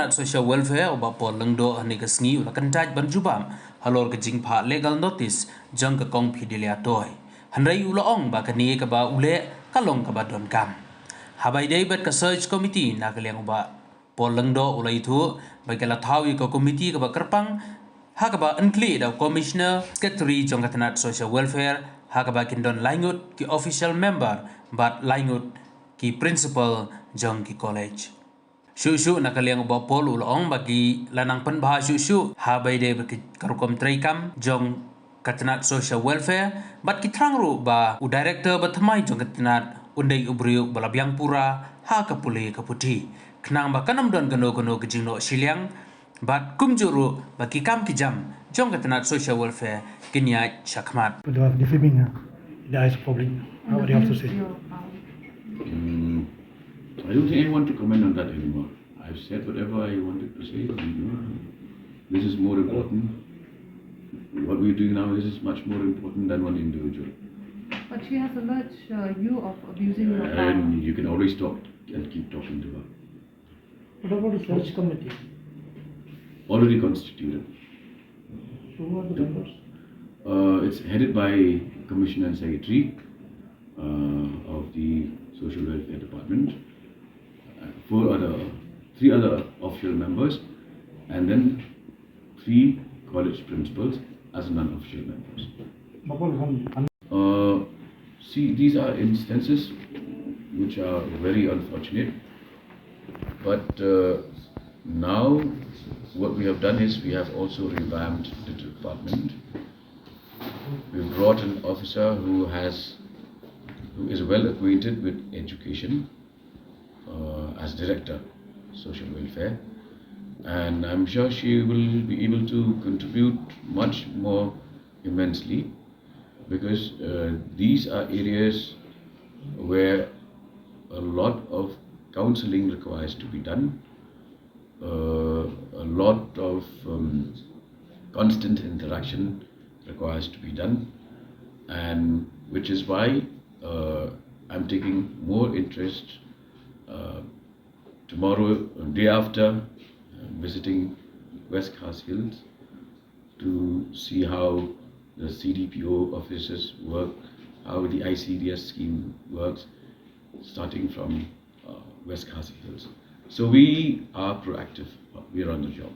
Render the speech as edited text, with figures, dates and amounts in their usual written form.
tnat social welfare oba pol lengdo ani ka sngi ula kan taj ban jubam halor ka jingpha legal notice jang ka kong phidelia toy hanrai ula ong ba ka ni ka ba ule kalong ka ba don kam habai dei bat ka search committee na ka leng ba pol lengdo ula itu ba ka la thawi ka committee ka ba kerpang ha ka ba unclear da commissioner secretary jang ka tnat social welfare ha ka ba kindon laingut ki official member but laingut ki principal jang ki college Shushu nakaliang ba pol ulong bagi lanang penbah shushu habai de karukom traikam jong katnat social welfare bat ki trangru ba u director batmai jong katnat undai ubriu bala biang pura ha ka pule ka puthi knang ba kanam don gano ke jingno siliang bat kumjuru bagi kam ki jam jong katnat social welfare kinya shakmat But they are defaming in the eyes of public. How do you have to say? I don't think I want to comment on that anymore. I've said whatever I wanted to say. This is more important. What we're doing now, this is much more important than one individual. But she has alleged you of abusing your power. And you can always talk and keep talking to her. What about the search committee? Already constituted. Who are the members? It's headed by Commissioner and Secretary of the Social Welfare Department. Three other official members, and then 3 college principals as non-official members. See, these are instances which are very unfortunate, but now what we have done is we have also revamped the department. We've brought an officer who is well acquainted with education as director social welfare, and I'm sure she will be able to contribute much more immensely, because these are areas where a lot of counseling requires to be done, a lot of constant interaction requires to be done, and which is why I'm taking more interest tomorrow, day after, visiting West Khas Hills to see how the CDPO offices work, how the ICDS scheme works, starting from West Khas Hills. So we are proactive. We are on the job.